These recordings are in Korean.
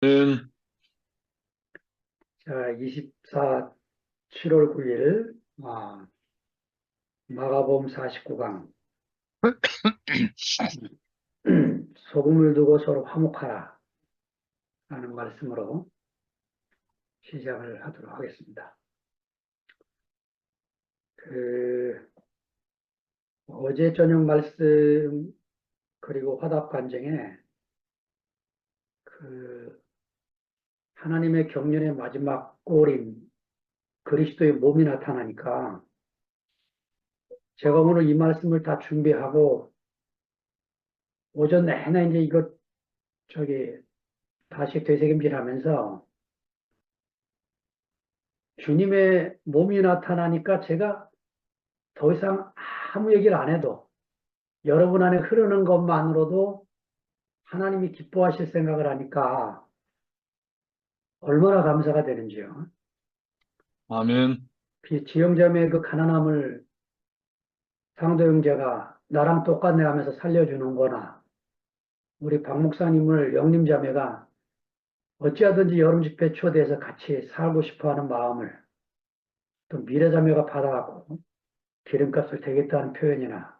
는 자, 7월 9일, 마가복음 49강. 소금을 두고 서로 화목하라 라는 말씀으로 시작을 하도록 하겠습니다. 어제 저녁 말씀 그리고 화답 간증에 하나님의 경륜의 마지막 골인 그리스도의 몸이 나타나니까 제가 오늘 이 말씀을 다 준비하고 오전 내내 이제 이것 다시 되새김질하면서 주님의 몸이 나타나니까 제가 더 이상 아무 얘기를 안 해도 여러분 안에 흐르는 것만으로도 하나님이 기뻐하실 생각을 하니까 얼마나 감사가 되는지요. 아멘. 지영자매의 그 가난함을 상도 형제가 나랑 똑같네 하면서 살려주는 거나 우리 박 목사님을 영림자매가 어찌하든지 여름 집회 초대해서 같이 살고 싶어 하는 마음을 또 미래자매가 받아갖고 기름값을 대겠다는 표현이나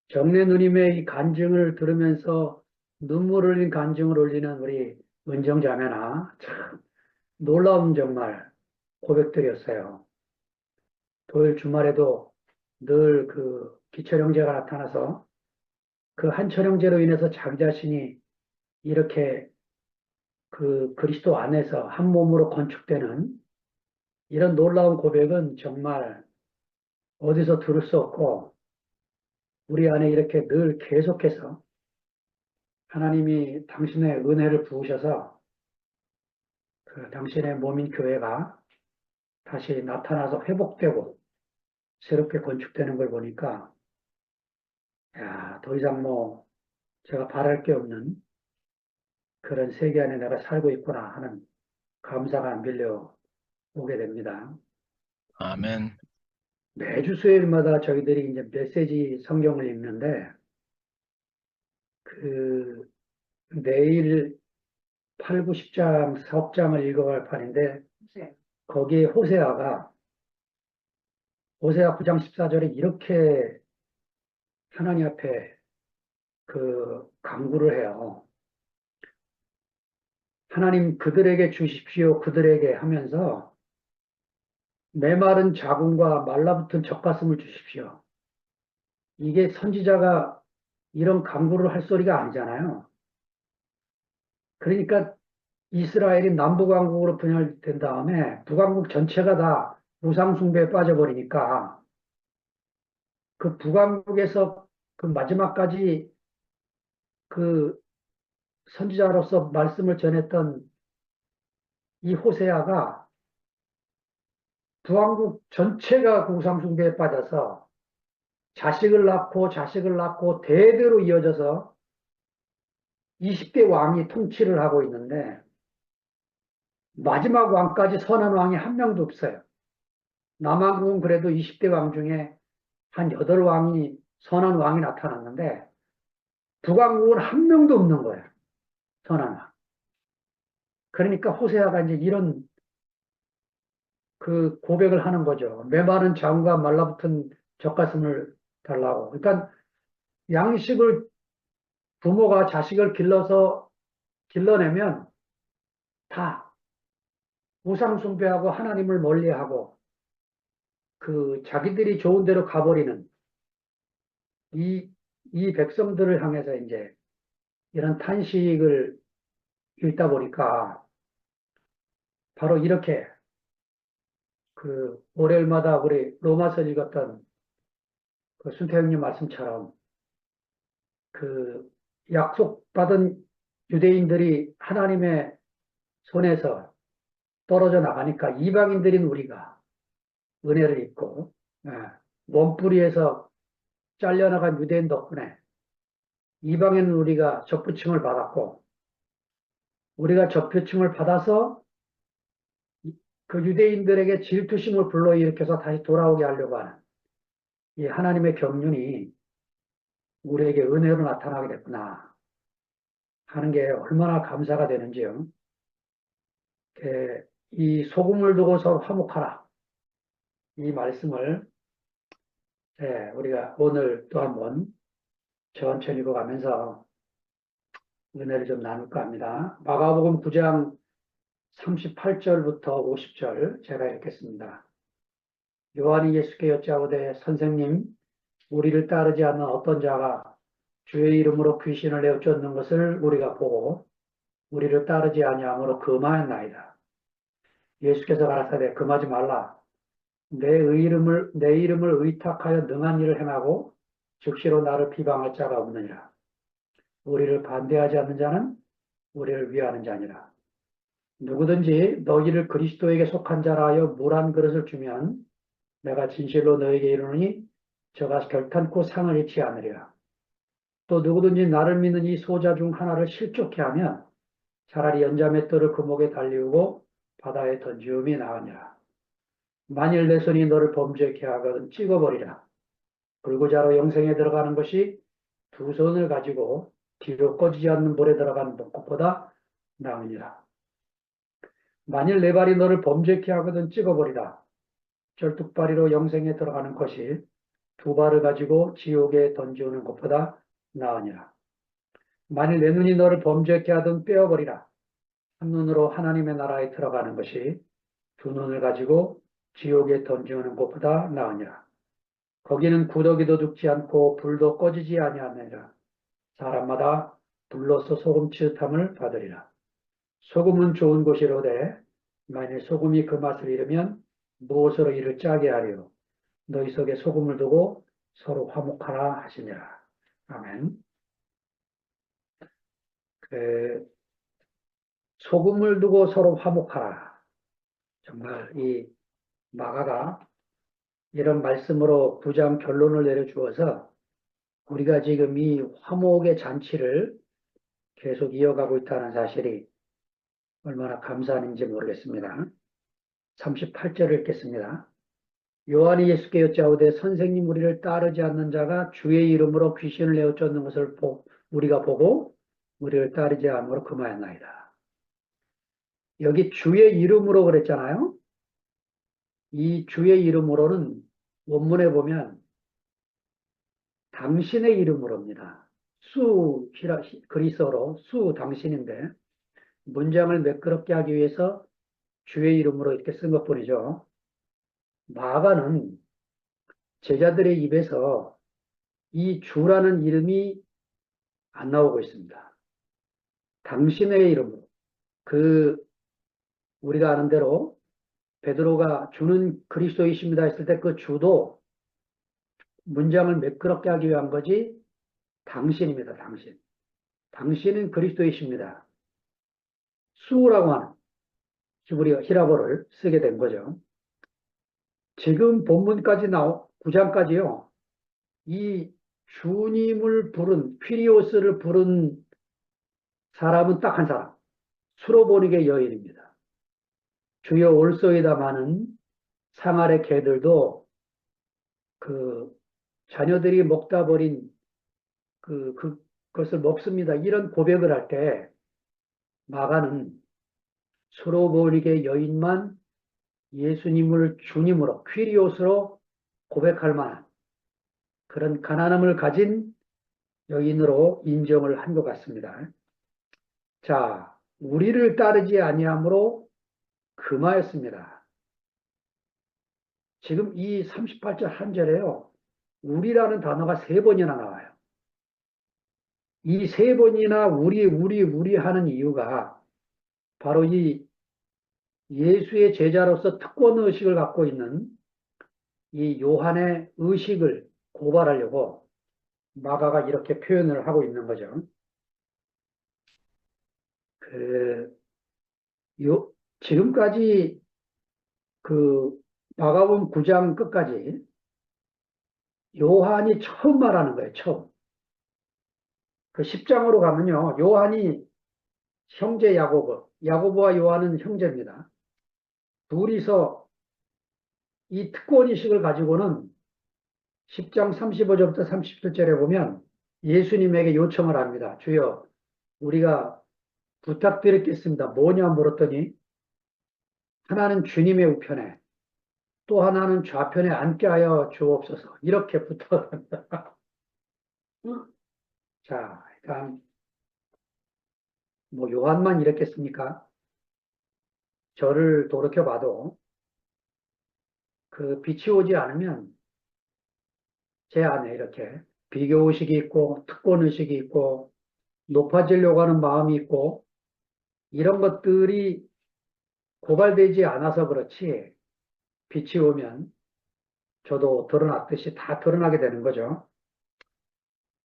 정례 누님의 이 간증을 들으면서 눈물 흘린 간증을 올리는 우리 은정자매나 참 놀라운 정말 고백들이었어요. 토요일 주말에도 늘 기철 형제가 나타나서 그 한철 형제로 인해서 자기 자신이 이렇게 그리스도 안에서 한 몸으로 건축되는 이런 놀라운 고백은 정말 어디서 들을 수 없고 우리 안에 이렇게 늘 계속해서 하나님이 당신의 은혜를 부으셔서 당신의 몸인 교회가 다시 나타나서 회복되고 새롭게 건축되는 걸 보니까 야, 더 이상 제가 바랄 게 없는 그런 세계 안에 내가 살고 있구나 하는 감사가 밀려오게 됩니다. 아멘. 매주 수요일마다 저희들이 이제 메시지 성경을 읽는데 내일 8, 9, 10장, 4장을 읽어갈 판인데 거기에 호세아 9장 14절에 이렇게 하나님 앞에 강구를 해요. 하나님 그들에게 주십시오. 그들에게 하면서 메마른 자궁과 말라붙은 젖가슴을 주십시오. 이게 선지자가 이런 강구를 할 소리가 아니잖아요. 그러니까 이스라엘이 남북왕국으로 분열된 다음에 북왕국 전체가 다 우상숭배에 빠져버리니까 그 북왕국에서 그 마지막까지 그 선지자로서 말씀을 전했던 이 호세아가 북왕국 전체가 그 우상숭배에 빠져서 자식을 낳고 대대로 이어져서 20대 왕이 통치를 하고 있는데 마지막 왕까지 선한 왕이 한 명도 없어요. 남왕국은 그래도 20대 왕 중에 한 8왕이 선한 왕이 나타났는데 북왕국은 한 명도 없는 거예요. 선한 왕. 그러니까 호세아가 이제 이런 고백을 하는 거죠. 메마른 장과 말라붙은 젖가슴을 달라고. 그러니까 양식을 부모가 자식을 길러내면 다 우상숭배하고 하나님을 멀리하고 자기들이 좋은 대로 가버리는 이 백성들을 향해서 이제 이런 탄식을 읽다 보니까 바로 이렇게 월요일마다 우리 로마서 읽었던 순태형님 말씀처럼 약속받은 유대인들이 하나님의 손에서 떨어져 나가니까 이방인들인 우리가 은혜를 입고 원뿌리에서 잘려나간 유대인 덕분에 이방인 우리가 접붙임을 받았고 우리가 접붙임을 받아서 그 유대인들에게 질투심을 불러일으켜서 다시 돌아오게 하려고 하는 이 하나님의 경륜이 우리에게 은혜로 나타나게 됐구나 하는 게 얼마나 감사가 되는지요. 이 소금을 두고 서로 화목하라. 이 말씀을 우리가 오늘 또 한번 천천히 읽어가면서 은혜를 좀 나눌까 합니다. 마가복음 9장 38절부터 50절 제가 읽겠습니다. 요한이 예수께 여짜오되 선생님, 우리를 따르지 않는 어떤 자가 주의 이름으로 귀신을 내어 쫓는 것을 우리가 보고 우리를 따르지 아니함으로 금하였나이다. 예수께서 가라사대 금하지 말라. 내 이름을 의탁하여 능한 일을 행하고 즉시로 나를 비방할 자가 없느니라. 우리를 반대하지 않는 자는 우리를 위하는 자니라. 누구든지 너희를 그리스도에게 속한 자라 하여 물 한 그릇을 주면 내가 진실로 너에게 이르노니 저가 결탄코 상을 잃지 않으리라. 또 누구든지 나를 믿는 이 소자 중 하나를 실족케 하면 차라리 연자맷돌을 그 목에 달리우고 바다에 던지움이 나으니라. 만일 내 손이 너를 범죄케 하거든 찍어버리라. 불구자로 영생에 들어가는 것이 두 손을 가지고 뒤로 꺼지지 않는 물에 들어가는 것보다 나으니라. 만일 내 발이 너를 범죄케 하거든 찍어버리라. 절뚝발이로 영생에 들어가는 것이 두 발을 가지고 지옥에 던지우는 것보다 나으니라. 만일 내 눈이 너를 범죄케 하든 빼어버리라. 한 눈으로 하나님의 나라에 들어가는 것이 두 눈을 가지고 지옥에 던지우는 것보다 나으니라. 거기는 구더기도 죽지 않고 불도 꺼지지 아니하느니라. 사람마다 불로서 소금 취급함을 받으리라. 소금은 좋은 것이로되 만일 소금이 그 맛을 잃으면 무엇으로 이를 짜게 하리요. 너희 속에 소금을 두고 서로 화목하라 하시니라. 아멘. 소금을 두고 서로 화목하라. 정말 이 마가가 이런 말씀으로 9장 결론을 내려주어서 우리가 지금 이 화목의 잔치를 계속 이어가고 있다는 사실이 얼마나 감사한지 모르겠습니다. 38절을 읽겠습니다. 요한이 예수께 여짜오되 선생님, 우리를 따르지 않는 자가 주의 이름으로 귀신을 내어 쫓는 것을 우리가 보고 우리를 따르지 않으므로 금하였나이다. 여기 주의 이름으로 그랬잖아요. 이 주의 이름으로는 원문에 보면 당신의 이름으로입니다. 그리스어로 수 당신인데 문장을 매끄럽게 하기 위해서 주의 이름으로 이렇게 쓴 것뿐이죠. 마가는 제자들의 입에서 이 주라는 이름이 안 나오고 있습니다. 당신의 이름으로. 우리가 아는 대로 베드로가 주는 그리스도이십니다 했을 때 그 주도 문장을 매끄럽게 하기 위한 거지 당신입니다. 당신. 당신은 그리스도이십니다. 수라고 하는 히브리어 쓰게 된 거죠. 지금 본문까지 9장까지요. 이 주님을 부른 퀴리오스를 부른 사람은 딱 한 사람. 수로보니게 여인입니다. 주여 올소이다마는 상아래 개들도 자녀들이 먹다 버린 그것을 먹습니다. 이런 고백을 할 때 마가는 수로보니게 여인만 예수님을 주님으로 퀴리오스로 고백할 만한 그런 가난함을 가진 여인으로 인정을 한 것 같습니다. 자, 우리를 따르지 아니함으로 금하였습니다. 지금 이 38절 한 절에요. 우리라는 단어가 3번이나 나와요. 이 3번이나 우리 하는 이유가 바로 이 예수의 제자로서 특권 의식을 갖고 있는 이 요한의 의식을 고발하려고 마가가 이렇게 표현을 하고 있는 거죠. 지금까지 마가복음 9장 끝까지 요한이 처음 말하는 거예요. 처음. 10장으로 가면요. 요한이 형제 야고보와 요한은 형제입니다. 둘이서 이 특권의식을 가지고는 10장 35절부터 37절에 보면 예수님에게 요청을 합니다. 주여, 우리가 부탁드리겠습니다. 뭐냐 물었더니 하나는 주님의 우편에 또 하나는 좌편에 앉게 하여 주옵소서. 이렇게 부탁합니다. 자, 일단 뭐 요한만 이랬겠습니까? 저를 돌이켜봐도 그 빛이 오지 않으면 제 안에 이렇게 비교의식이 있고 특권의식이 있고 높아지려고 하는 마음이 있고 이런 것들이 고갈되지 않아서 그렇지 빛이 오면 저도 드러났듯이 다 드러나게 되는 거죠.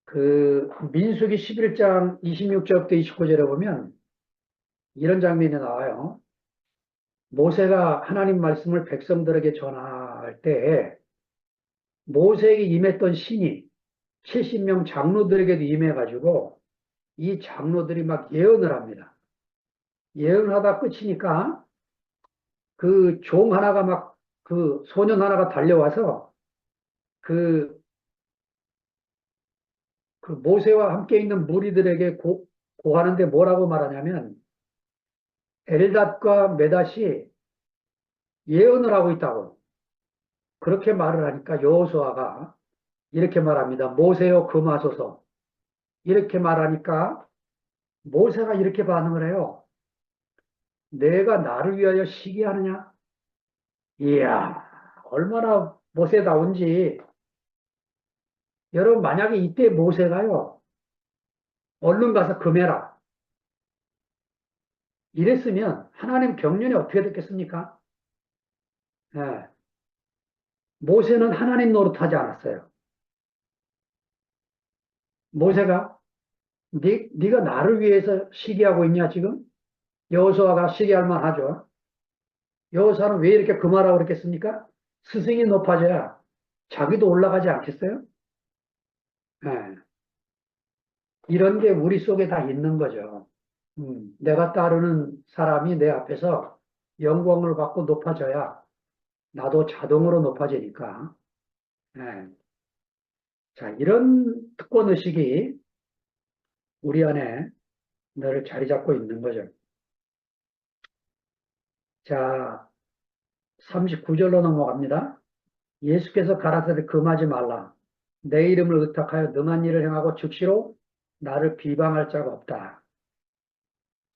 그 민수기 11장 26절부터 29절에 보면 이런 장면이 나와요. 모세가 하나님 말씀을 백성들에게 전할 때에 모세에게 임했던 신이 70명 장로들에게도 임해가지고 이 장로들이 막 예언을 합니다. 예언하다 끝이니까 그 종 하나가 막 그 소년 하나가 달려와서 그, 그 모세와 함께 있는 무리들에게 고하는데 뭐라고 말하냐면 엘닷과 메닷이 예언을 하고 있다고 그렇게 말을 하니까 여호수아가 이렇게 말합니다. 모세여 금하소서. 이렇게 말하니까 모세가 이렇게 반응을 해요. 내가 나를 위하여 시기하느냐? 이야, 얼마나 모세다운지. 여러분, 만약에 이때 모세가요, 얼른 가서 금해라. 이랬으면 하나님 경륜이 어떻게 됐겠습니까? 예. 모세는 하나님 노릇하지 않았어요. 모세가 네가 나를 위해서 시기하고 있냐 지금? 여호수아가 시기할 만하죠. 여호수아는 왜 이렇게 금하라고 그랬겠습니까? 스승이 높아져야 자기도 올라가지 않겠어요? 예. 이런 게 우리 속에 다 있는 거죠. 내가 따르는 사람이 내 앞에서 영광을 받고 높아져야 나도 자동으로 높아지니까. 예. 자, 이런 특권의식이 우리 안에 늘 자리 잡고 있는 거죠. 자, 39절로 넘어갑니다. 예수께서 가라사대 금하지 말라. 내 이름을 의탁하여 능한 일을 행하고 즉시로 나를 비방할 자가 없다.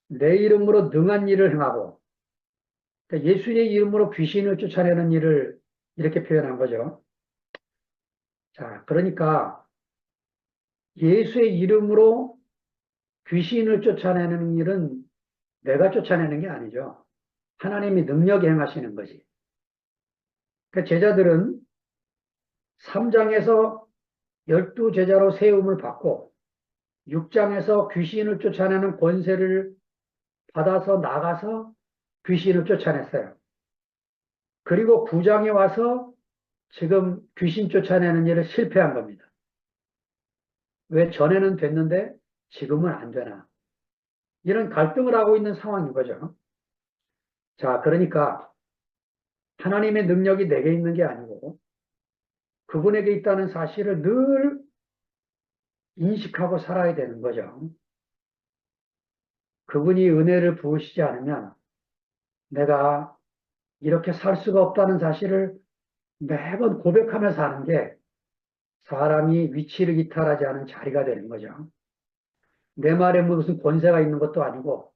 내 이름으로 능한 일을 행하고 그러니까 예수의 이름으로 귀신을 쫓아내는 일을 이렇게 표현한 거죠. 자, 그러니까 예수의 이름으로 귀신을 쫓아내는 일은 내가 쫓아내는 게 아니죠. 하나님이 능력이 행하시는 거지. 그러니까 제자들은 3장에서 12제자로 세움을 받고 6장에서 귀신을 쫓아내는 권세를 받아서 나가서 귀신을 쫓아냈어요. 그리고 9장에 와서 지금 귀신 쫓아내는 일을 실패한 겁니다. 왜 전에는 됐는데 지금은 안 되나? 이런 갈등을 하고 있는 상황인 거죠. 자, 그러니까 하나님의 능력이 내게 있는 게 아니고 그분에게 있다는 사실을 늘 인식하고 살아야 되는 거죠. 그분이 은혜를 부으시지 않으면 내가 이렇게 살 수가 없다는 사실을 매번 고백하며 사는 게 사람이 위치를 이탈하지 않은 자리가 되는 거죠. 내 말에 무슨 권세가 있는 것도 아니고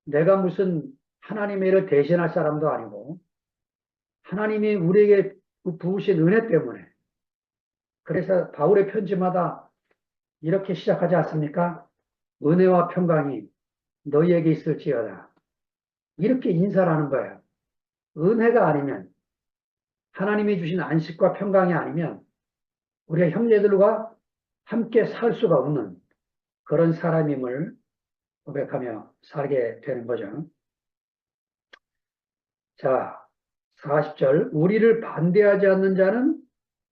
내가 무슨 하나님의 일을 대신할 사람도 아니고 하나님이 우리에게 부으신 은혜 때문에 그래서 바울의 편지마다 이렇게 시작하지 않습니까? 은혜와 평강이 너희에게 있을지어다. 이렇게 인사를 하는 거예요. 은혜가 아니면 하나님이 주신 안식과 평강이 아니면 우리가 형제들과 함께 살 수가 없는 그런 사람임을 고백하며 살게 되는 거죠. 자, 40절 우리를 반대하지 않는 자는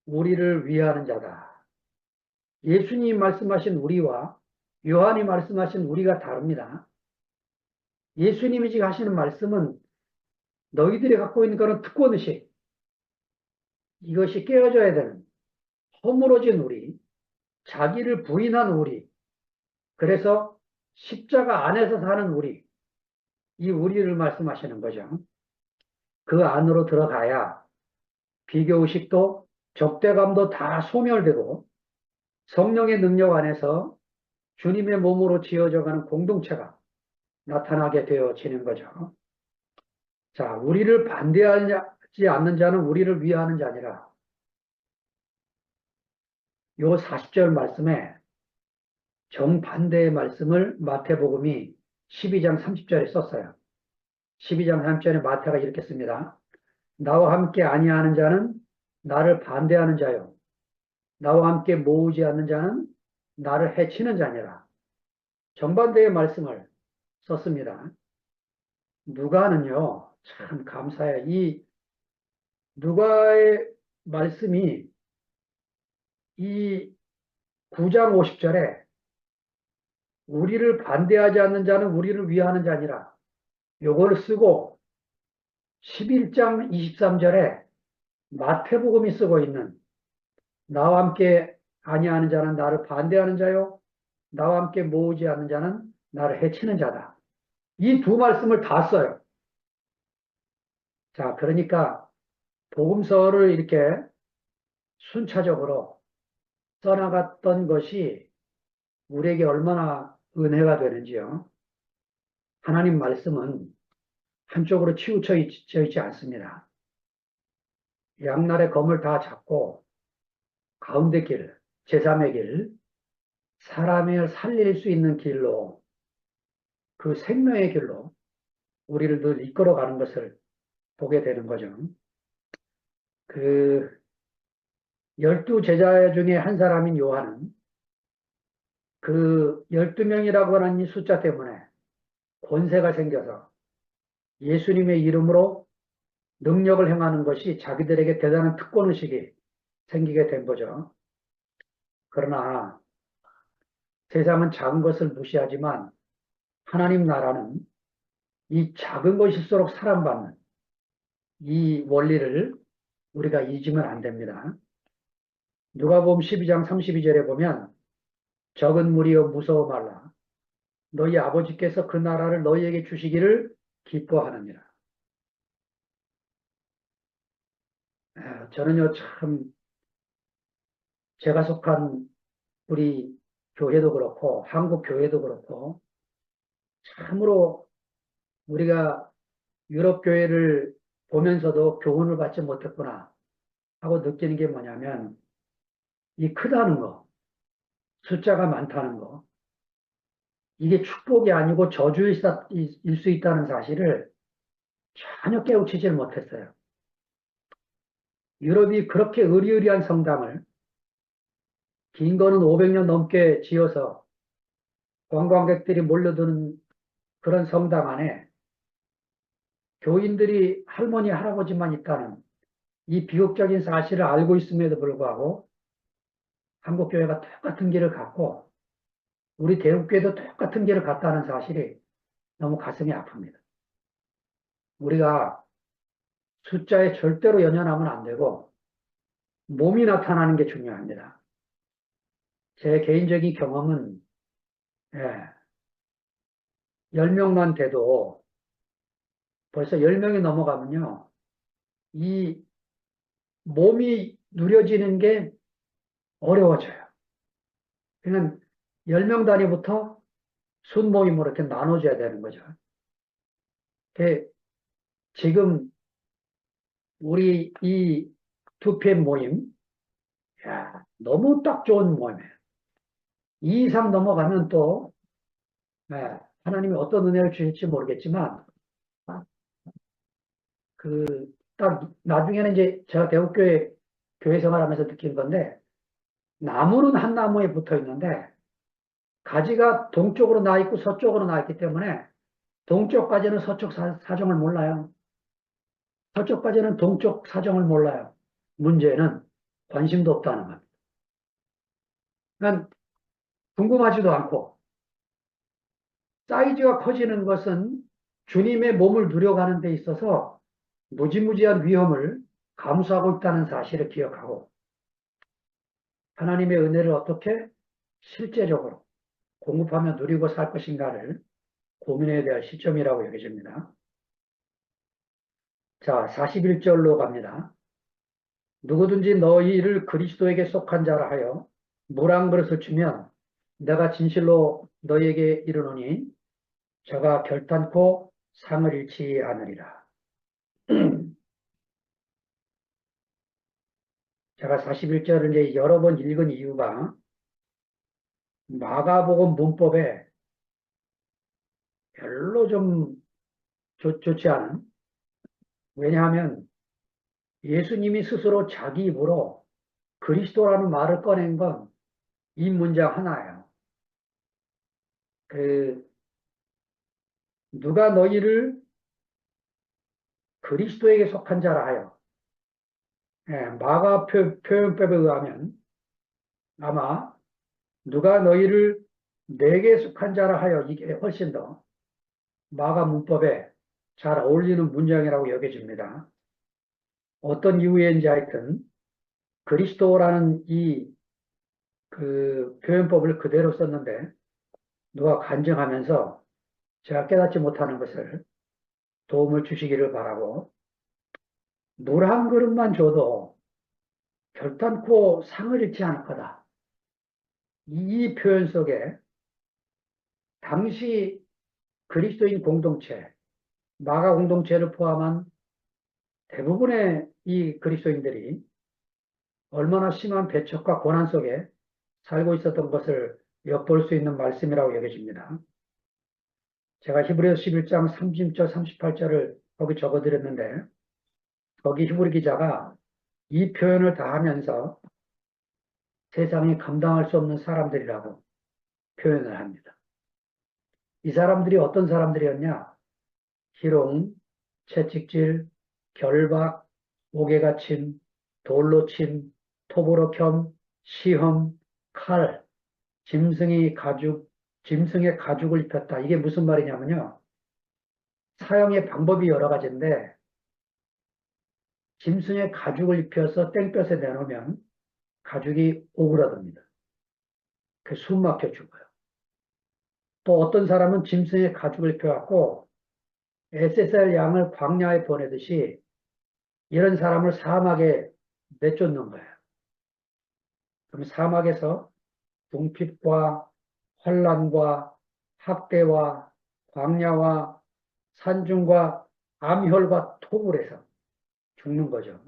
우리를 위하는 자다. 예수님이 말씀하신 우리와 요한이 말씀하신 우리가 다릅니다. 예수님이 지금 하시는 말씀은 너희들이 갖고 있는 그런 특권의식 이것이 깨어져야 되는 허물어진 우리 자기를 부인한 우리 그래서 십자가 안에서 사는 우리, 이 우리를 말씀하시는 거죠. 그 안으로 들어가야 비교의식도 적대감도 다 소멸되고 성령의 능력 안에서 주님의 몸으로 지어져가는 공동체가 나타나게 되어지는 거죠. 자, 우리를 반대하지 않는 자는 우리를 위하는 자니라. 요 40절 말씀에 정반대의 말씀을 마태복음이 12장 30절에 썼어요. 12장 30절에 마태가 이렇게 씁니다. 나와 함께 아니하는 자는 나를 반대하는 자요. 나와 함께 모으지 않는 자는 나를 해치는 자니라. 정반대의 말씀을 썼습니다. 누가는요, 참 감사해요. 이 누가의 말씀이 이 9장 50절에 우리를 반대하지 않는 자는 우리를 위하는 자니라. 요걸 쓰고 11장 23절에 마태복음이 쓰고 있는 나와 함께 아니하는 자는 나를 반대하는 자요. 나와 함께 모으지 않는 자는 나를 해치는 자다. 이 두 말씀을 다 써요. 자, 그러니까 복음서를 이렇게 순차적으로 써나갔던 것이 우리에게 얼마나 은혜가 되는지요. 하나님 말씀은 한쪽으로 치우쳐 있지 않습니다. 양날의 검을 다 잡고 가운데 길, 제3의 길, 사람을 살릴 수 있는 길로 그 생명의 길로 우리를 늘 이끌어가는 것을 보게 되는 거죠. 그 12제자 중에 한 사람인 요한은 그 12명이라고 하는 이 숫자 때문에 권세가 생겨서 예수님의 이름으로 능력을 행하는 것이 자기들에게 대단한 특권의식이 생기게 된 거죠. 그러나 세상은 작은 것을 무시하지만 하나님 나라는 이 작은 것일수록 사랑받는 이 원리를 우리가 잊으면 안 됩니다. 누가복음 12장 32절에 보면 적은 무리여 무서워 말라. 너희 아버지께서 그 나라를 너희에게 주시기를 기뻐하느니라. 저는요, 참, 제가 속한 우리 교회도 그렇고, 한국 교회도 그렇고, 참으로 우리가 유럽 교회를 보면서도 교훈을 받지 못했구나 하고 느끼는 게 뭐냐면, 이 크다는 거, 숫자가 많다는 거, 이게 축복이 아니고 저주일 수 있다는 사실을 전혀 깨우치질 못했어요. 유럽이 그렇게 의리의리한 성당을 긴 거는 500년 넘게 지어서 관광객들이 몰려드는 그런 성당 안에 교인들이 할머니, 할아버지만 있다는 이 비극적인 사실을 알고 있음에도 불구하고 한국교회가 똑같은 길을 갔고 우리 대국교회도 똑같은 길을 갔다는 사실이 너무 가슴이 아픕니다. 우리가 숫자에 절대로 연연하면 안 되고 몸이 나타나는 게 중요합니다. 제 개인적인 경험은 10명만 돼도 벌써 10명이 넘어가면요. 이 몸이 누려지는 게 어려워져요. 그냥 10명 단위부터 순모임으로 이렇게 나눠줘야 되는 거죠. 지금 우리 이 2PM 모임, 야, 너무 딱 좋은 모임이에요. 2 이상 넘어가면 또 하나님이 어떤 은혜를 주실지 모르겠지만 딱 나중에는 이제 제가 대국교회 교회 생활하면서 느낀 건데 나무는 한 나무에 붙어 있는데 가지가 동쪽으로 나 있고 서쪽으로 나 있기 때문에 동쪽 가지는 서쪽 사정을 몰라요. 서쪽 가지는 동쪽 사정을 몰라요. 문제는 관심도 없다는 겁니다. 그러니까 궁금하지도 않고 사이즈가 커지는 것은 주님의 몸을 누려가는 데 있어서 무지무지한 위험을 감수하고 있다는 사실을 기억하고 하나님의 은혜를 어떻게 실제적으로 공급하며 누리고 살 것인가를 고민해야 될 시점이라고 여겨집니다. 자, 41절로 갑니다. 누구든지 너희를 그리스도에게 속한 자라 하여 물 한 그릇을 주면 내가 진실로 너희에게 이르노니 저가 결단코 상을 잃지 않으리라. 제가 41절을 이제 여러 번 읽은 이유가 마가복음 문법에 별로 좀 좋지 않은, 왜냐하면 예수님이 스스로 자기 입으로 그리스도라는 말을 꺼낸 건 이 문장 하나예요. 누가 너희를 그리스도에게 속한 자라 하여, 마가 표현법에 의하면 아마 누가 너희를 내게 속한 자라 하여, 이게 훨씬 더 마가 문법에 잘 어울리는 문장이라고 여겨집니다. 어떤 이유인지 하여튼 그리스도라는 그 표현법을 그대로 썼는데 누가 간증하면서 제가 깨닫지 못하는 것을 도움을 주시기를 바라고, 물 한 그릇만 줘도 결단코 상을 잃지 않을 거다. 이 표현 속에 당시 그리스도인 공동체, 마가 공동체를 포함한 대부분의 이 그리스도인들이 얼마나 심한 배척과 고난 속에 살고 있었던 것을 엿볼 수 있는 말씀이라고 여겨집니다. 제가 히브리서 11장 30절, 38절을 거기 적어드렸는데 거기 히브리 기자가 이 표현을 다 하면서 세상이 감당할 수 없는 사람들이라고 표현을 합니다. 이 사람들이 어떤 사람들이었냐? 희롱, 채찍질, 결박, 옥에갇힘, 돌로 침, 톱으로 켬, 시험, 칼, 짐승의 가죽을 입혔다. 이게 무슨 말이냐면요. 사형의 방법이 여러 가지인데 짐승의 가죽을 입혀서 땡볕에 내놓으면 가죽이 오그라듭니다. 그 숨 막혀 죽어요. 또 어떤 사람은 짐승의 가죽을 입혀갖고 SSR 양을 광야에 보내듯이 이런 사람을 사막에 내쫓는 거예요. 그럼 사막에서 궁핍과 환난과 학대와 광야와 산중과 암혈과 토굴에서 죽는 거죠.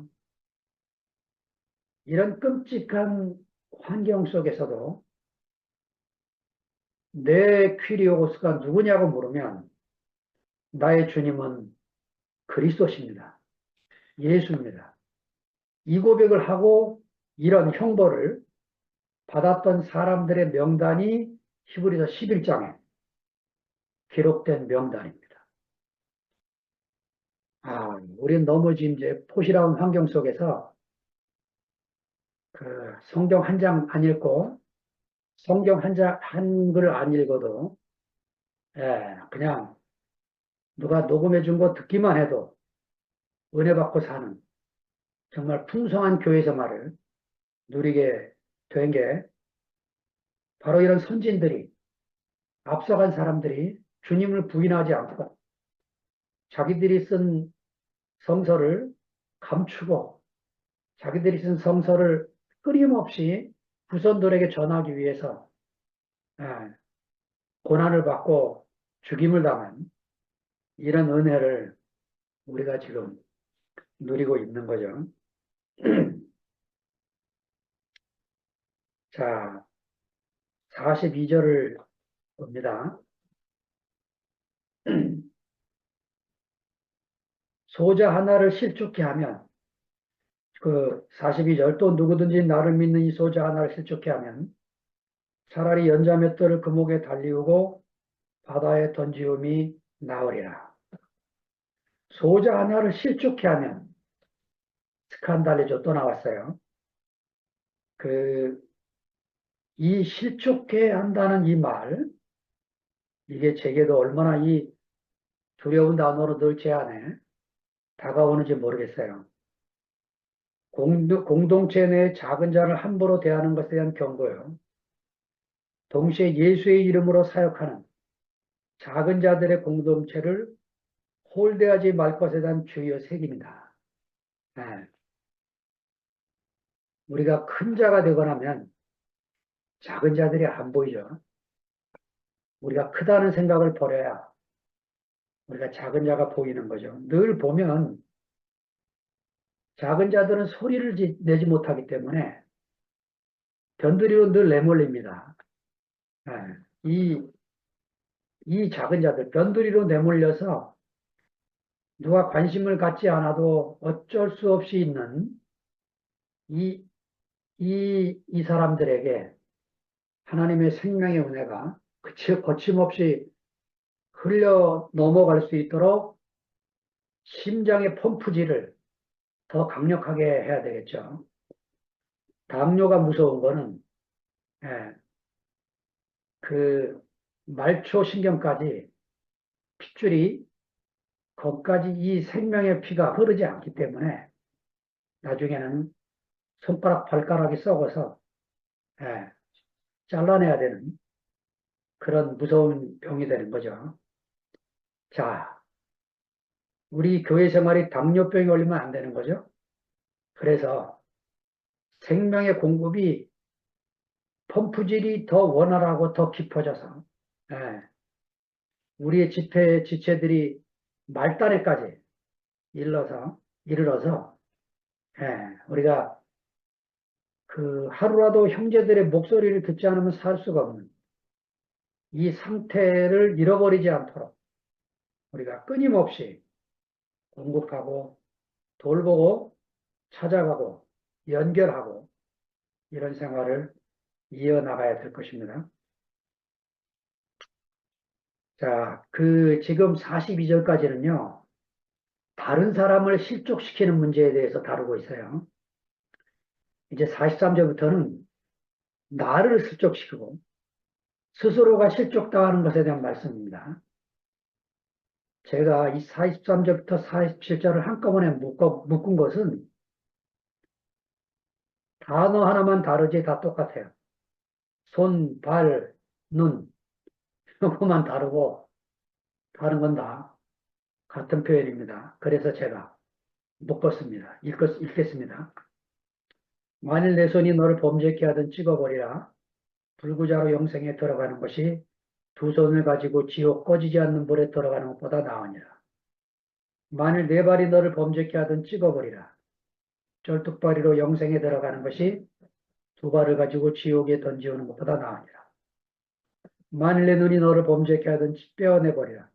이런 끔찍한 환경 속에서도 내 퀴리오고스가 누구냐고 물으면 나의 주님은 그리스도십니다. 예수입니다. 이 고백을 하고 이런 형벌을 받았던 사람들의 명단이 히브리서 11장에 기록된 명단입니다. 우리는 너무 이제 포시라운 환경 속에서 그 성경 한 장 안 읽고 성경 한 글을 안 읽어도 그냥 누가 녹음해 준 거 듣기만 해도 은혜 받고 사는 정말 풍성한 교회 생활을 누리게 된 게 바로 이런 선진들이, 앞서간 사람들이 주님을 부인하지 않고 자기들이 쓴 성서를 감추고 자기들이 쓴 성서를 끊임없이 후손들에게 전하기 위해서 예, 고난을 받고 죽임을 당한 이런 은혜를 우리가 지금 누리고 있는 거죠. 자, 42절을 봅니다. 소자 하나를 실족케 하면, 그 42절, 또 누구든지 나를 믿는 이 소자 하나를 실족케 하면 차라리 연자 맷돌을 그 목에 달리우고 바다에 던지움이 나으리라. 소자 하나를 실족케 하면, 스칸달리죠. 또 나왔어요. 이 실족해 한다는 이 말, 이게 제게도 얼마나 이 두려운 단어로 늘 제 안에 다가오는지 모르겠어요. 공동체 내의 작은 자를 함부로 대하는 것에 대한 경고요. 동시에 예수의 이름으로 사역하는 작은 자들의 공동체를 홀대하지 말 것에 대한 주요 책임이다. 예, 우리가 큰 자가 되거나 하면 작은 자들이 안 보이죠. 우리가 크다는 생각을 버려야 우리가 작은 자가 보이는 거죠. 늘 보면 작은 자들은 소리를 내지 못하기 때문에 변두리로 늘 내몰립니다. 예, 이 작은 자들, 변두리로 내몰려서 누가 관심을 갖지 않아도 어쩔 수 없이 있는 이, 이 사람들에게 하나님의 생명의 은혜가 거침없이 흘려 넘어갈 수 있도록 심장의 펌프질을 더 강력하게 해야 되겠죠. 당뇨가 무서운 거는, 예, 그 말초 신경까지 핏줄이 거기까지 이 생명의 피가 흐르지 않기 때문에 나중에는 손가락, 발가락이 썩어서, 예, 잘라내야 되는 그런 무서운 병이 되는 거죠. 자, 우리 교회 생활이 당뇨병이 걸리면 안 되는 거죠. 그래서 생명의 공급이 펌프질이 더 원활하고 더 깊어져서, 예, 우리의 지체들이 말단에까지 이르러서, 예, 우리가 그 하루라도 형제들의 목소리를 듣지 않으면 살 수가 없는 이 상태를 잃어버리지 않도록 우리가 끊임없이 공급하고 돌보고 찾아가고 연결하고 이런 생활을 이어나가야 될 것입니다. 자, 지금 42절까지는요, 다른 사람을 실족시키는 문제에 대해서 다루고 있어요. 이제 43절부터는 나를 실족시키고 스스로가 실족당하는 것에 대한 말씀입니다. 제가 이 43절부터 47절을 한꺼번에 묶은 것은 단어 하나만 다르지 다 똑같아요. 손, 발, 눈, 이거만 다르고 다른 건 다 같은 표현입니다. 그래서 제가 묶었습니다. 읽겠습니다. 만일 내 손이 너를 범죄케 하든 찍어버리라. 불구자로 영생에 들어가는 것이 두 손을 가지고 지옥 꺼지지 않는 불에 들어가는 것보다 나으니라. 만일 네 발이 너를 범죄케 하든 찍어버리라. 쫄뚝발이로 영생에 들어가는 것이 두 발을 가지고 지옥에 던지오는 것보다 나으니라. 만일 내 눈이 너를 범죄케 하든 빼어내버리라.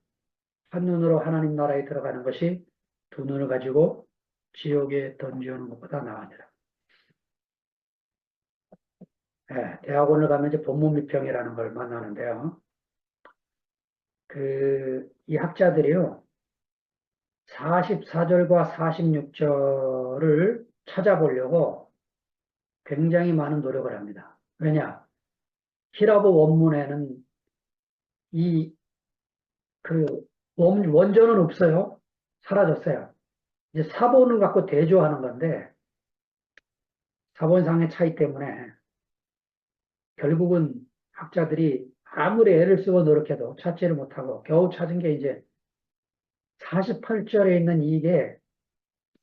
한 눈으로 하나님 나라에 들어가는 것이 두 눈을 가지고 지옥에 던지오는 것보다 나으니라. 네, 대학원을 가면 이제 본문비평이라는 걸 만나는데요. 이 학자들이요, 44절과 46절을 찾아보려고 굉장히 많은 노력을 합니다. 왜냐? 히라보 원문에는 이, 원전은 없어요. 사라졌어요. 이제 사본을 갖고 대조하는 건데, 사본상의 차이 때문에 결국은 학자들이 아무리 애를 쓰고 노력해도 찾지를 못하고 겨우 찾은 게 이제 48절에 있는 이게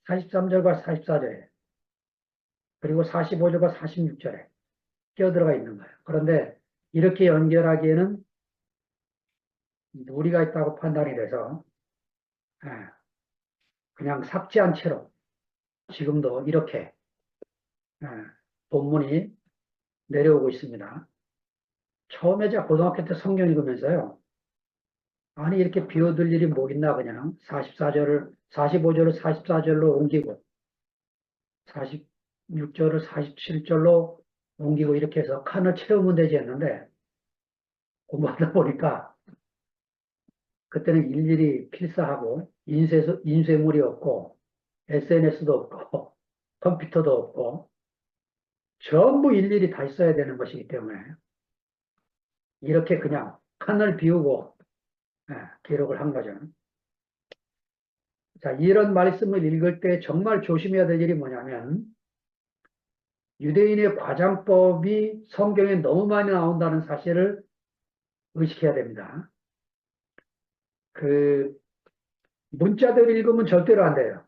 43절과 44절에 그리고 45절과 46절에 끼어들어가 있는 거예요. 그런데 이렇게 연결하기에는 무리가 있다고 판단이 돼서 예, 그냥 삭제한 채로 지금도 이렇게 예, 본문이 내려오고 있습니다. 처음에 제가 고등학교 때 성경 읽으면서요. 아니 이렇게 비워둘 일이 뭐 있나 그냥 44절을 45절을 44절로 옮기고 46절을 47절로 옮기고 이렇게 해서 칸을 채우면 되지 했는데 공부하다 보니까 그때는 일일이 필사하고 인쇄물이 없고 SNS도 없고 컴퓨터도 없고 전부 일일이 다 써야 되는 것이기 때문에 이렇게 그냥 칸을 비우고 기록을 한 거죠. 자, 이런 말씀을 읽을 때 정말 조심해야 될 일이 뭐냐면 유대인의 과장법이 성경에 너무 많이 나온다는 사실을 의식해야 됩니다. 그 문자대로 읽으면 절대로 안 돼요.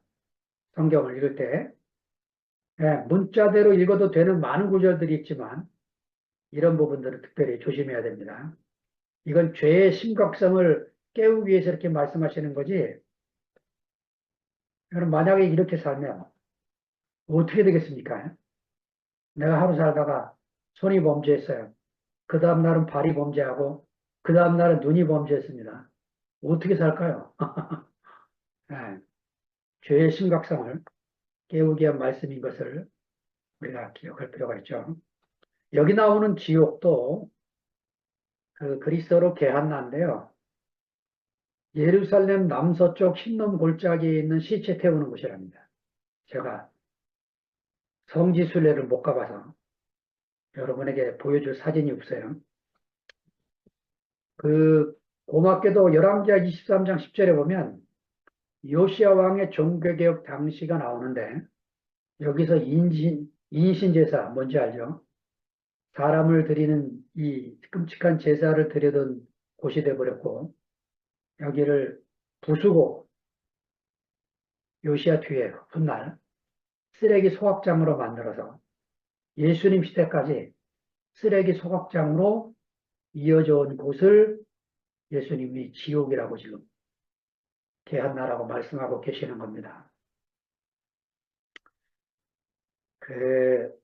성경을 읽을 때. 예, 문자대로 읽어도 되는 많은 구절들이 있지만 이런 부분들은 특별히 조심해야 됩니다. 이건 죄의 심각성을 깨우기 위해서 이렇게 말씀하시는 거지. 여러분 만약에 이렇게 살면 어떻게 되겠습니까? 내가 하루 살다가 손이 범죄했어요. 그 다음 날은 발이 범죄하고 그 다음 날은 눈이 범죄했습니다. 어떻게 살까요? 예, 죄의 심각성을 깨우기 위한 말씀인 것을 우리가 기억할 필요가 있죠. 여기 나오는 지옥도 그 그리스어로 게한나인데요. 예루살렘 남서쪽 흰놈 골짜기에 있는 시체 태우는 곳이랍니다. 제가 성지 순례를 못 가봐서 여러분에게 보여줄 사진이 없어요. 그 고맙게도 열왕기하 23장 10절에 보면 요시야 왕의 종교개혁 당시가 나오는데 여기서 인신제사 뭔지 알죠? 사람을 드리는 이 끔찍한 제사를 드리던 곳이 되어버렸고 여기를 부수고 요시야 뒤에 훗날 쓰레기 소각장으로 만들어서 예수님 시대까지 쓰레기 소각장으로 이어져 온 곳을 예수님이 지옥이라고 지금 게한나라고 말씀하고 계시는 겁니다. 그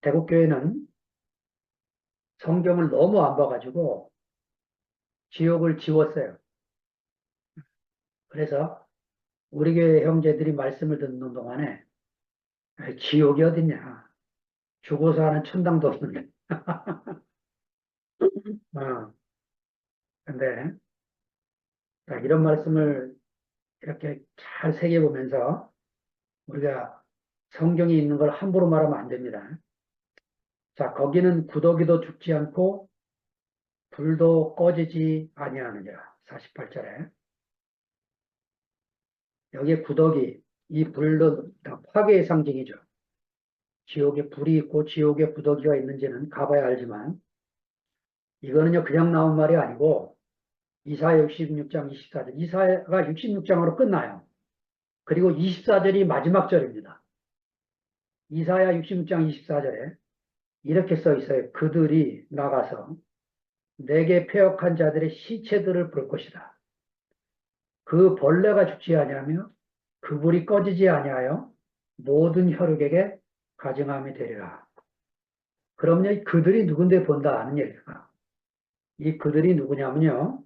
대국교회는 성경을 너무 안 봐가지고 지옥을 지웠어요. 그래서 우리 교회 형제들이 말씀을 듣는 동안에 지옥이 어딨냐. 죽어서 하는 천당도 없는데. 어, 근데 이런 말씀을 이렇게 잘 새겨보면서 우리가 성경이 있는 걸 함부로 말하면 안 됩니다. 자, 거기는 구더기도 죽지 않고 불도 꺼지지 아니하느니라. 48절에. 여기에 구더기, 이 불도 다 화개의 상징이죠. 지옥에 불이 있고 지옥에 구더기가 있는지는 가봐야 알지만 이거는요 그냥 나온 말이 아니고 이사야 66장 24절. 이사야가 66장으로 끝나요. 그리고 24절이 마지막 절입니다. 이사야 66장 24절에 이렇게 써 있어요. 그들이 나가서 내게 패역한 자들의 시체들을 볼 것이다. 그 벌레가 죽지 아니하며 그 불이 꺼지지 아니하여 모든 혈육에게 가증함이 되리라. 그러면 그들이 누군데 본다 아는 얘기가. 이 그들이 누구냐면요.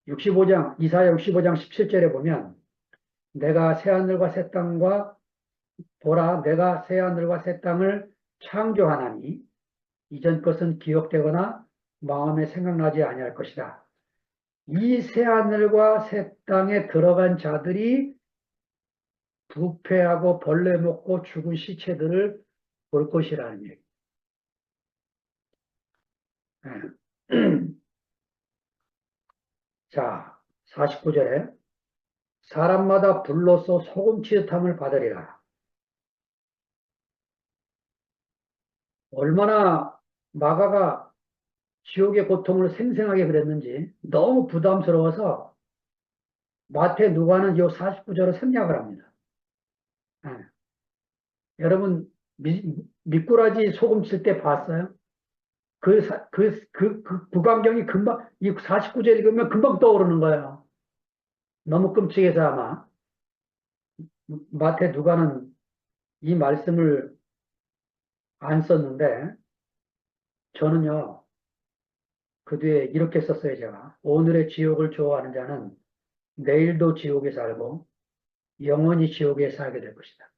65장, 이사야 65장 17절에 보면 내가 새하늘과 새 땅과 보라 내가 새하늘과 새 땅을 창조하나니 이전 것은 기억되거나 마음에 생각나지 아니할 것이다. 이 새하늘과 새 땅에 들어간 자들이 부패하고 벌레 먹고 죽은 시체들을 볼 것이라는 얘기. 자, 49절에 사람마다 불로써 소금 취듯함을 받으리라. 얼마나 마가가 지옥의 고통을 생생하게 그렸는지 너무 부담스러워서 마태 누가는 이 49절을 생략을 합니다. 네. 여러분 미꾸라지 소금 칠 때 봤어요? 그 구강경이 금방 이 49절 읽으면 금방 떠오르는 거예요. 너무 끔찍해서 아마 마태 누가는 이 말씀을 안 썼는데 저는요 그 뒤에 이렇게 썼어요. 제가 오늘의 지옥을 좋아하는 자는 내일도 지옥에 살고 영원히 지옥에 살게 될 것이다.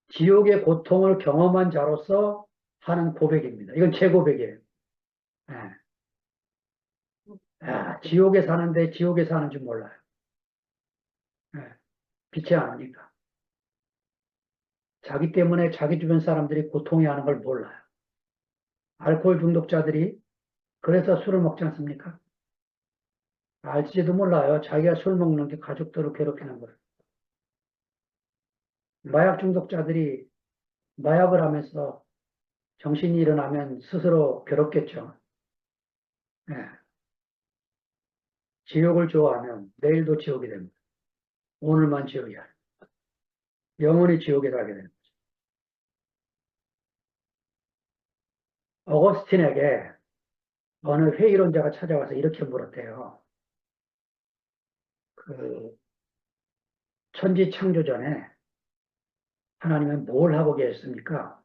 지옥의 고통을 경험한 자로서 하는 고백입니다. 이건 제 고백이에요. 네. 지옥에 사는데 지옥에 사는 줄 몰라요. 네. 빛이 안 오니까. 자기 때문에 자기 주변 사람들이 고통해하는 걸 몰라요. 알코올 중독자들이 그래서 술을 먹지 않습니까? 알지도 몰라요. 자기가 술 먹는 게 가족들을 괴롭히는 걸. 마약 중독자들이 마약을 하면서 정신이 일어나면 스스로 괴롭겠죠. 예. 지옥을 좋아하면 내일도 지옥이 됩니다. 오늘만 지옥이야. 영원히 지옥에 가게 됩니다. 어거스틴에게 어느 회의론자가 찾아와서 이렇게 물었대요. 그 천지 창조 전에 하나님은 뭘 하고 계셨습니까?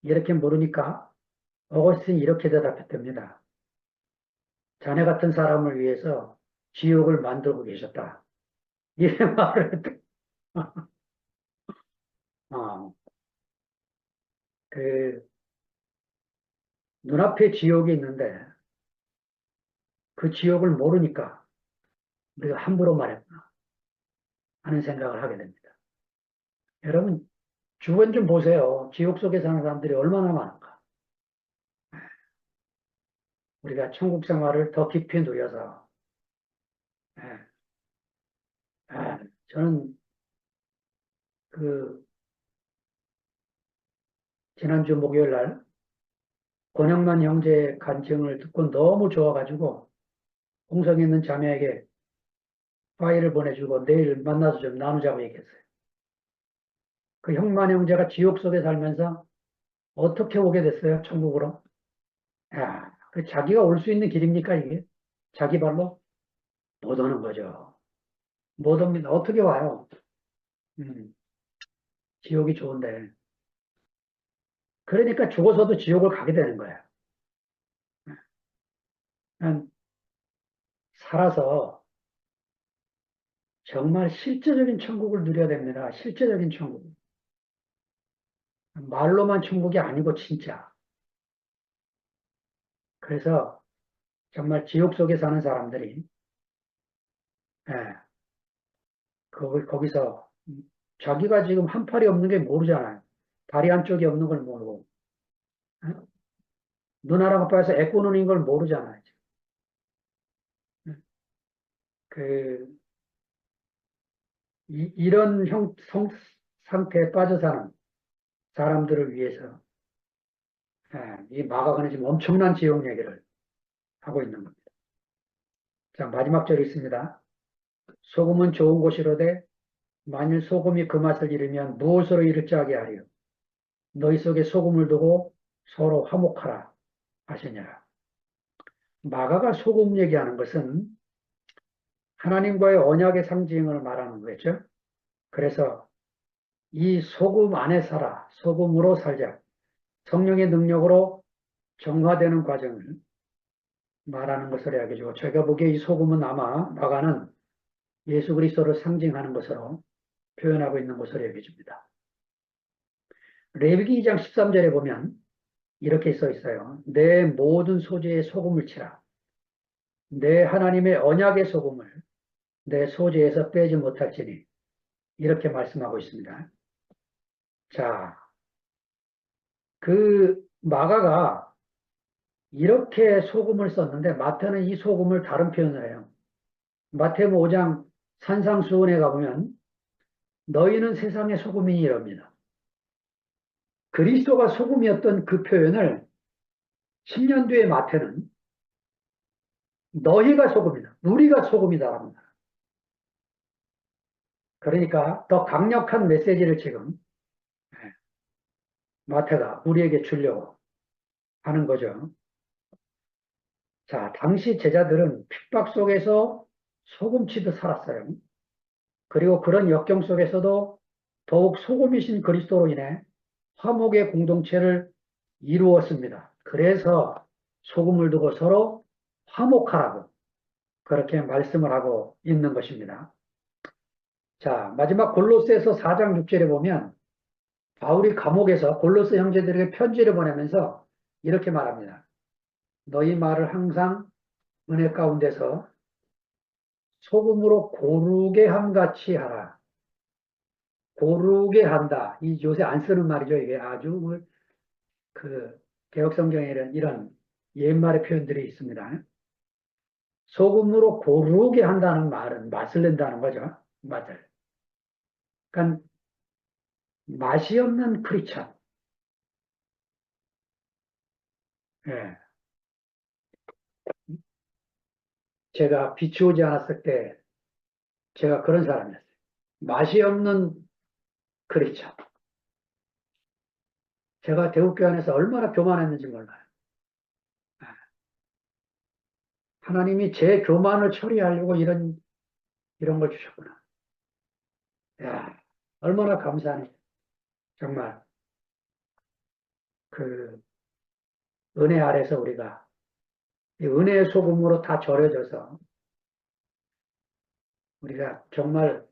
이렇게 물으니까 어거스틴이 이렇게 대답했답니다. 자네 같은 사람을 위해서 지옥을 만들고 계셨다. 이렇게 말을 했대. 어, 그 눈앞에 지옥이 있는데 그 지옥을 모르니까 우리가 함부로 말했구나 하는 생각을 하게 됩니다. 여러분 주변 좀 보세요. 지옥 속에 사는 사람들이 얼마나 많은가. 우리가 천국 생활을 더 깊이 누려서 예, 저는 그 지난주 목요일 날 권영만 형제의 간증을 듣고 너무 좋아가지고 홍성에 있는 자매에게 파일을 보내주고 내일 만나서 좀 나누자고 얘기했어요. 그 형만 형제가 지옥 속에 살면서 어떻게 오게 됐어요? 천국으로? 야, 그 자기가 올 수 있는 길입니까, 이게? 자기 발로? 못 오는 거죠. 못 옵니다. 어떻게 와요? 음, 지옥이 좋은데. 그러니까 죽어서도 지옥을 가게 되는 거예요. 그냥 살아서 정말 실제적인 천국을 누려야 됩니다. 실제적인 천국. 말로만 천국이 아니고 진짜. 그래서 정말 지옥 속에 사는 사람들이 예, 거기서 자기가 지금 한 팔이 없는 게 모르잖아요. 다리 한쪽이 없는 걸 모르고 예? 눈하랑 아파서 애꾸눈인 걸 모르잖아요. 예? 그 이런 상태에 빠져 사는 사람들을 위해서 이 마가관은 지금 엄청난 지옥 얘기를 하고 있는 겁니다. 자, 마지막 절이 있습니다. 소금은 좋은 것이로되 만일 소금이 그 맛을 잃으면 무엇으로 이를 짜게 하리요? 너희 속에 소금을 두고 서로 화목하라 하시니라. 마가가 소금 얘기하는 것은 하나님과의 언약의 상징을 말하는 거죠. 그래서 이 소금 안에 살아, 소금으로 살자, 성령의 능력으로 정화되는 과정을 말하는 것으로 여겨지고, 제가 보기에 이 소금은 아마 마가는 예수 그리스도를 상징하는 것으로 표현하고 있는 것으로 여겨집니다. 레위기 2장 13절에 보면 이렇게 써 있어요. 내 모든 소재에 소금을 치라. 내 하나님의 언약의 소금을 내 소재에서 빼지 못할지니 이렇게 말씀하고 있습니다. 자, 그 마가가 이렇게 소금을 썼는데 마태는 이 소금을 다른 표현을 해요. 마태복음 5장 산상수훈에 가보면 너희는 세상의 소금이니 이럽니다. 그리스도가 소금이었던 그 표현을 10년 뒤에 마태는 너희가 소금이다. 우리가 소금이다. 합니다. 그러니까 더 강력한 메시지를 지금 마태가 우리에게 주려고 하는 거죠. 자, 당시 제자들은 핍박 속에서 소금치듯 살았어요. 그리고 그런 역경 속에서도 더욱 소금이신 그리스도로 인해 화목의 공동체를 이루었습니다. 그래서 소금을 두고 서로 화목하라고 그렇게 말씀을 하고 있는 것입니다. 자, 마지막 골로새서 4장 6절에 보면 바울이 감옥에서 골로새 형제들에게 편지를 보내면서 이렇게 말합니다. 너희 말을 항상 은혜 가운데서 소금으로 고르게 함같이 하라. 고르게 한다. 이 요새 안 쓰는 말이죠. 이게 아주 그 개혁성경에 이런 옛말의 표현들이 있습니다. 소금으로 고르게 한다는 말은 맛을 낸다는 거죠. 맛을. 그러니까 맛이 없는 크리처. 예. 제가 비추오지 않았을 때 제가 그런 사람이었어요. 맛이 없는 크리처. 제가 대국교 안에서 얼마나 교만했는지 몰라요. 하나님이 제 교만을 처리하려고 이런 걸 주셨구나. 야, 얼마나 감사하니. 정말 그 은혜 아래서 우리가 이 은혜의 소금으로 다 절여져서 우리가 정말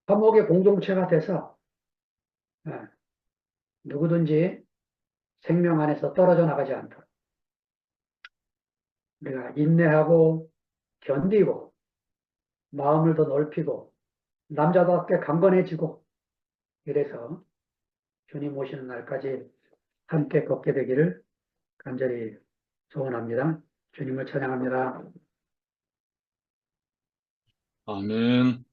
화목의 공동체가 돼서 예, 누구든지 생명 안에서 떨어져 나가지 않도록 우리가 인내하고 견디고 마음을 더 넓히고 남자답게 강건해지고 이래서 주님 오시는 날까지 함께 걷게 되기를 간절히 소원합니다. 주님을 찬양합니다. 아멘.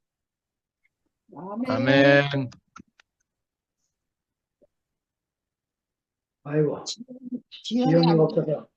아멘. 아멘. 아이고, 지연이 지영이가 안 없어서